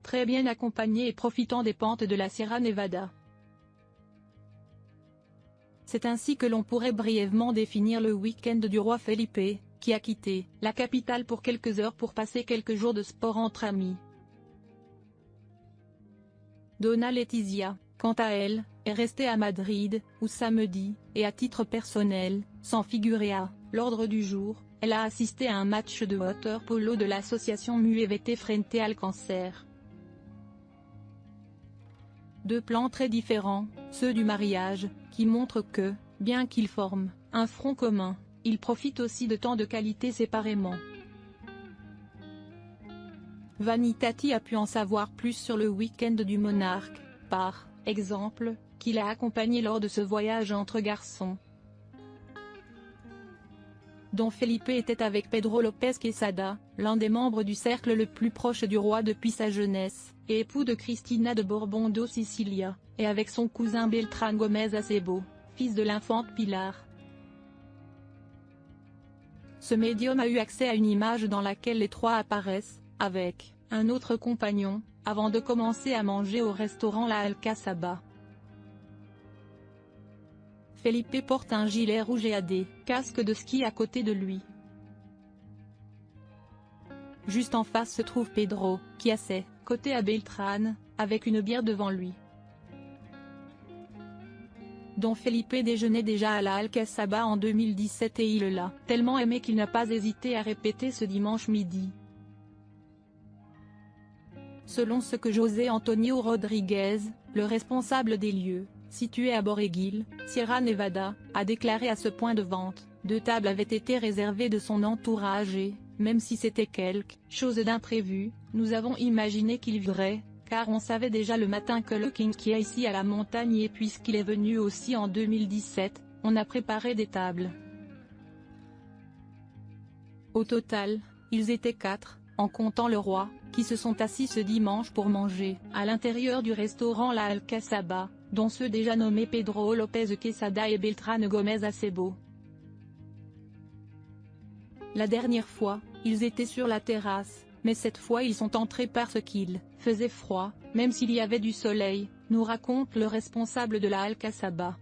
très bien accompagné et profitant des pentes de la Sierra Nevada. C'est ainsi que l'on pourrait brièvement définir le week-end du roi Felipe, qui a quitté la capitale pour quelques heures pour passer quelques jours de sport entre amis. Donna Letizia, quant à elle, est restée à Madrid, où samedi, et à titre personnel, sans figurer à l'ordre du jour, elle a assisté à un match de water-polo de l'association Muévete Frente al Cáncer. Deux plans très différents, ceux du mariage, qui montrent que, bien qu'ils forment un front commun, ils profitent aussi de temps de qualité séparément. Vanitati a pu en savoir plus sur le week-end du monarque, par exemple, qu'il a accompagné lors de ce voyage entre garçons. Dom Felipe était avec Pedro Lopez Quesada, l'un des membres du cercle le plus proche du roi depuis sa jeunesse, et époux de Cristina de Borbón-do Sicilia, et avec son cousin Beltrán Gómez Acebo, fils de l'infante Pilar. Ce médium a eu accès à une image dans laquelle les trois apparaissent, avec un autre compagnon, avant de commencer à manger au restaurant La Alcazaba. Felipe porte un gilet rouge et a des casques de ski à côté de lui. Juste en face se trouve Pedro, qui a ses côtés à Beltrán, avec une bière devant lui. Dom Felipe déjeunait déjà à la Alcazaba en 2017 et il l'a tellement aimé qu'il n'a pas hésité à répéter ce dimanche midi. Selon ce que José Antonio Rodríguez, le responsable des lieux, situé à Borreguil, Sierra Nevada, a déclaré à ce point de vente, 2 tables avaient été réservées de son entourage et, même si c'était quelque chose d'imprévu, nous avons imaginé qu'il viendrait, car on savait déjà le matin que le King qui est ici à la montagne et puisqu'il est venu aussi en 2017, on a préparé des tables. Au total, ils étaient 4, en comptant le roi, qui se sont assis ce dimanche pour manger à l'intérieur du restaurant La Alcazaba, dont ceux déjà nommés Pedro Lopez Quesada et Beltrán Gómez Acebo. La dernière fois, ils étaient sur la terrasse, mais cette fois ils sont entrés parce qu'il faisait froid, même s'il y avait du soleil, nous raconte le responsable de la Alcazaba.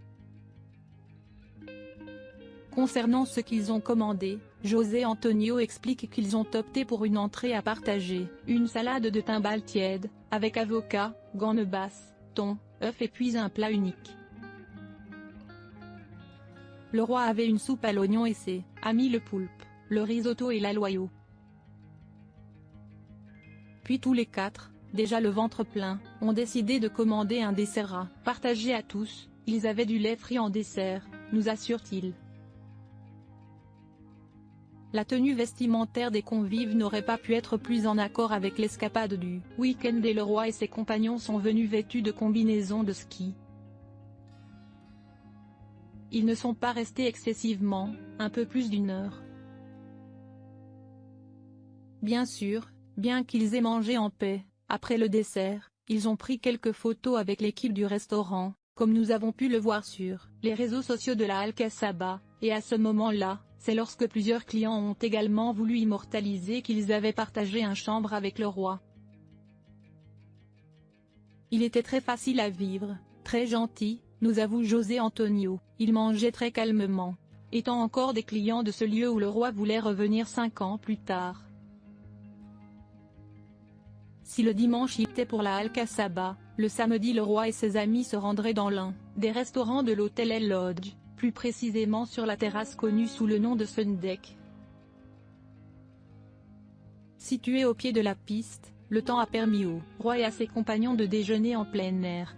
Concernant ce qu'ils ont commandé, José Antonio explique qu'ils ont opté pour une entrée à partager, une salade de timbales tiède, avec avocat, gambas, thon, œufs et puis un plat unique. Le roi avait une soupe à l'oignon et ses amis le poulpe, le risotto et l'aloyo. Puis tous les 4, déjà le ventre plein, ont décidé de commander un dessert à partager à tous, ils avaient du lait frit en dessert, nous assure-t-il. La tenue vestimentaire des convives n'aurait pas pu être plus en accord avec l'escapade du week-end et le roi et ses compagnons sont venus vêtus de combinaisons de ski. Ils ne sont pas restés excessivement, un peu plus d'1 heure. Bien sûr, bien qu'ils aient mangé en paix, après le dessert, ils ont pris quelques photos avec l'équipe du restaurant, comme nous avons pu le voir sur les réseaux sociaux de la Alcazaba, et à ce moment-là, c'est lorsque plusieurs clients ont également voulu immortaliser qu'ils avaient partagé une chambre avec le roi. Il était très facile à vivre, très gentil, nous avoue José Antonio, il mangeait très calmement, étant encore des clients de ce lieu où le roi voulait revenir 5 ans plus tard. Si le dimanche il était pour la Alcazaba, le samedi le roi et ses amis se rendraient dans l'un des restaurants de l'hôtel El Lodge, plus précisément sur la terrasse connue sous le nom de Sundeck. Situé au pied de la piste, le temps a permis au roi et à ses compagnons de déjeuner en plein air.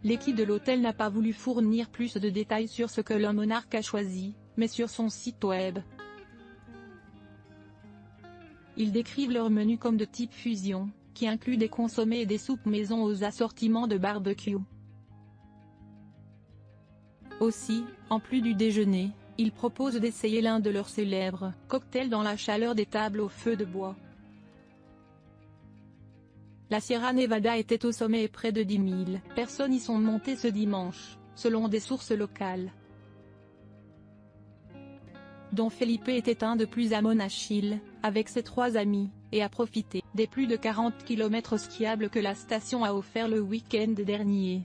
L'équipe de l'hôtel n'a pas voulu fournir plus de détails sur ce que le monarque a choisi, mais sur son site web, ils décrivent leur menu comme de type fusion, qui inclut des consommés et des soupes maison aux assortiments de barbecue. Aussi, en plus du déjeuner, ils proposent d'essayer l'un de leurs célèbres cocktails dans la chaleur des tables au feu de bois. La Sierra Nevada était au sommet et près de 10 000 personnes y sont montées ce dimanche, selon des sources locales. Don Felipe était un de plus à Monachil, avec ses 3 amis, et a profité des plus de 40 km skiables que la station a offert le week-end dernier.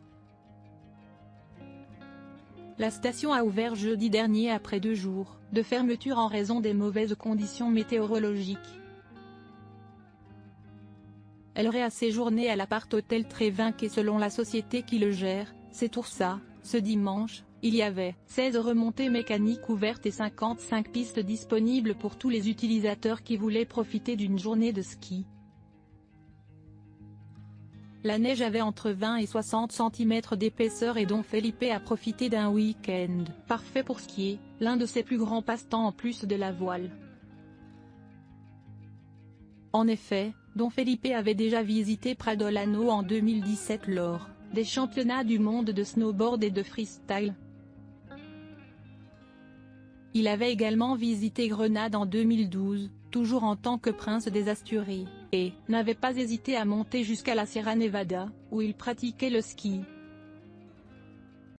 La station a ouvert jeudi dernier après 2 jours de fermeture en raison des mauvaises conditions météorologiques. Elle aurait séjourné à l'appart-hôtel Trévinc et selon la société qui le gère, c'est Toursa, ce dimanche, il y avait 16 remontées mécaniques ouvertes et 55 pistes disponibles pour tous les utilisateurs qui voulaient profiter d'une journée de ski. La neige avait entre 20 et 60 cm d'épaisseur et Don Felipe a profité d'un week-end parfait pour skier, l'un de ses plus grands passe-temps en plus de la voile. En effet, Don Felipe avait déjà visité Pradolano en 2017 lors des championnats du monde de snowboard et de freestyle. Il avait également visité Grenade en 2012, toujours en tant que prince des Asturies, et n'avait pas hésité à monter jusqu'à la Sierra Nevada, où il pratiquait le ski.